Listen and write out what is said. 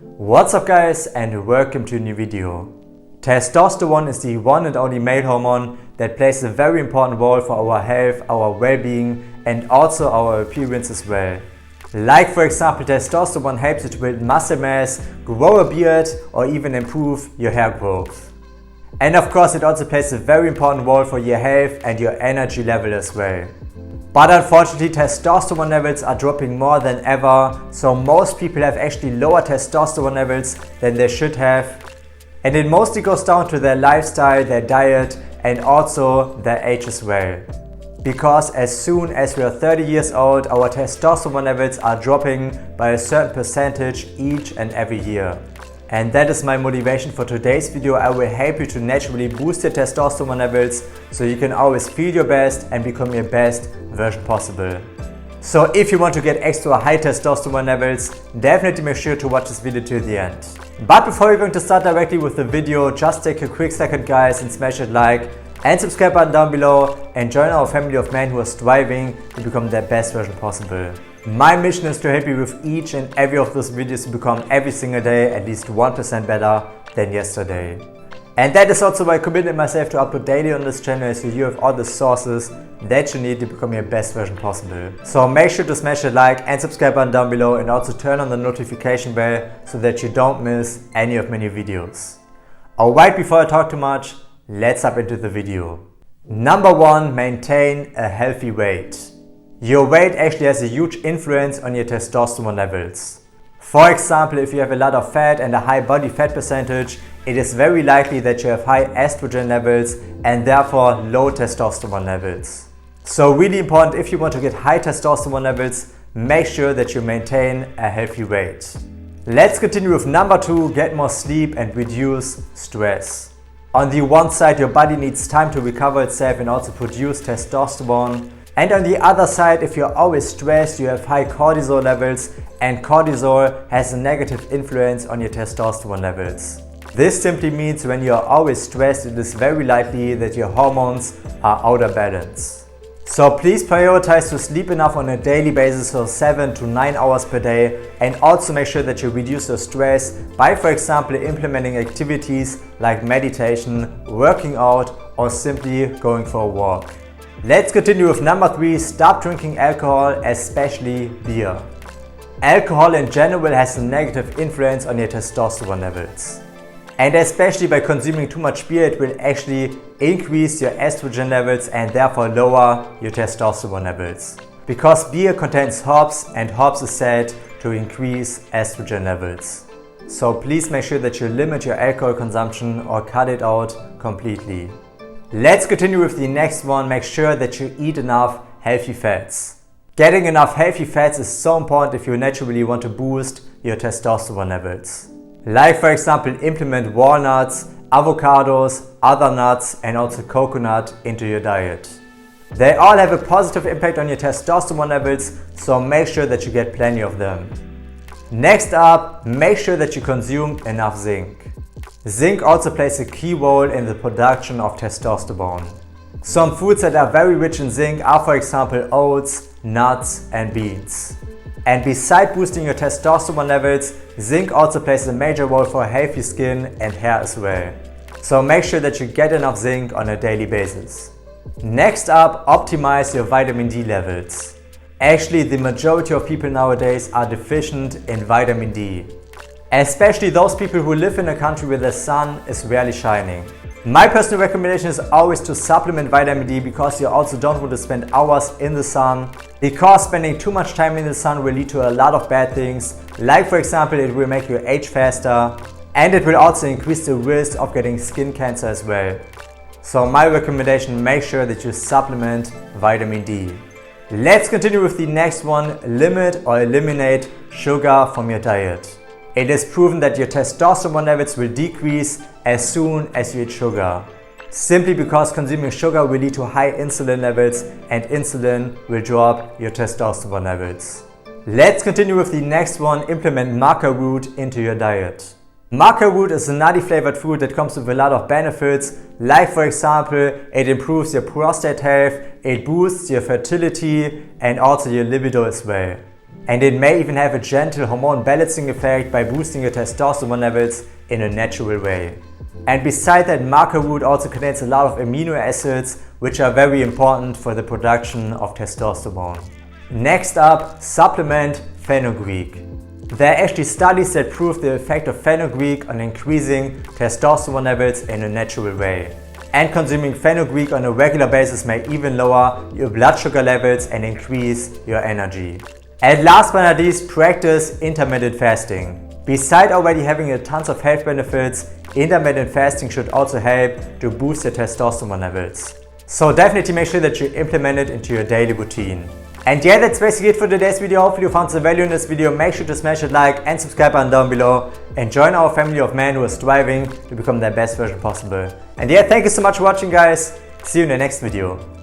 What's up guys, and welcome to a new video. Testosterone is the one and only male hormone that plays a very important role for our health, our well-being and also our appearance as well. Like for example, testosterone helps you to build muscle mass, grow a beard or even improve your hair growth. And of course it also plays a very important role for your health and your energy level as well. But unfortunately testosterone levels are dropping more than ever, so most people have actually lower testosterone levels than they should have. And it mostly goes down to their lifestyle, their diet and also their age as well. Because as soon as we are 30 years old, our testosterone levels are dropping by a certain percentage each and every year. And that is my motivation for today's video. I will help you to naturally boost your testosterone levels so you can always feel your best and become your best version possible. So if you want to get extra high testosterone levels, definitely make sure to watch this video till the end. But before you're going to start directly with the video, just take a quick second guys and smash that like and subscribe button down below and join our family of men who are striving to become their best version possible. My mission is to help you with each and every of those videos to become every single day at least 1% better than yesterday. And that is also why I committed myself to upload daily on this channel, so you have all the sources that you need to become your best version possible. So make sure to smash the like and subscribe button down below and also turn on the notification bell so that you don't miss any of my new videos. Alright, before I talk too much, let's hop into the video. Number 1, maintain a healthy weight. Your weight actually has a huge influence on your testosterone levels. For example, if you have a lot of fat and a high body fat percentage, it is very likely that you have high estrogen levels and therefore low testosterone levels. So really important, if you want to get high testosterone levels, make sure that you maintain a healthy weight. Let's continue with number 2, get more sleep and reduce stress. On the one side, your body needs time to recover itself and also produce testosterone. And on the other side, if you're always stressed, you have high cortisol levels, and cortisol has a negative influence on your testosterone levels. This simply means when you're always stressed, it is very likely that your hormones are out of balance. So please prioritize to sleep enough on a daily basis, for 7 to 9 hours per day, and also make sure that you reduce your stress by, for example, implementing activities like meditation, working out, or simply going for a walk. Let's continue with number 3, stop drinking alcohol, especially beer. Alcohol in general has a negative influence on your testosterone levels. And especially by consuming too much beer, it will actually increase your estrogen levels and therefore lower your testosterone levels. Because beer contains hops and hops is said to increase estrogen levels. So please make sure that you limit your alcohol consumption or cut it out completely. Let's continue with the next one. Make sure that you eat enough healthy fats. Getting enough healthy fats is so important if you naturally want to boost your testosterone levels. Like for example, implement walnuts, avocados, other nuts and also coconut into your diet. They all have a positive impact on your testosterone levels, so make sure that you get plenty of them. Next up, make sure that you consume enough zinc. Zinc also plays a key role in the production of testosterone. Some foods that are very rich in zinc are, for example, oats, nuts and beans. And beside boosting your testosterone levels, zinc also plays a major role for healthy skin and hair as well. So make sure that you get enough zinc on a daily basis. Next up, optimize your vitamin D levels. Actually, the majority of people nowadays are deficient in vitamin D. Especially those people who live in a country where the sun is rarely shining. My personal recommendation is always to supplement vitamin D, because you also don't want to spend hours in the sun, because spending too much time in the sun will lead to a lot of bad things, like for example it will make you age faster and it will also increase the risk of getting skin cancer as well. So my recommendation, make sure that you supplement vitamin D. Let's continue with the next one, limit or eliminate sugar from your diet. It is proven that your testosterone levels will decrease as soon as you eat sugar. Simply because consuming sugar will lead to high insulin levels and insulin will drop your testosterone levels. Let's continue with the next one, implement Maca root into your diet. Maca root is a nutty flavored fruit that comes with a lot of benefits, like for example, it improves your prostate health, it boosts your fertility and also your libido as well. And it may even have a gentle hormone balancing effect by boosting your testosterone levels in a natural way. And besides that, Maca root also contains a lot of amino acids which are very important for the production of testosterone. Next up, supplement Fenugreek. There are actually studies that prove the effect of Fenugreek on increasing testosterone levels in a natural way. And consuming Fenugreek on a regular basis may even lower your blood sugar levels and increase your energy. And last but not least, practice intermittent fasting. Besides already having a tons of health benefits, intermittent fasting should also help to boost your testosterone levels. So definitely make sure that you implement it into your daily routine. And yeah, that's basically it for today's video. Hopefully you found some value in this video. Make sure to smash that like and subscribe button down below and join our family of men who are striving to become their best version possible. And yeah, thank you so much for watching, guys. See you in the next video.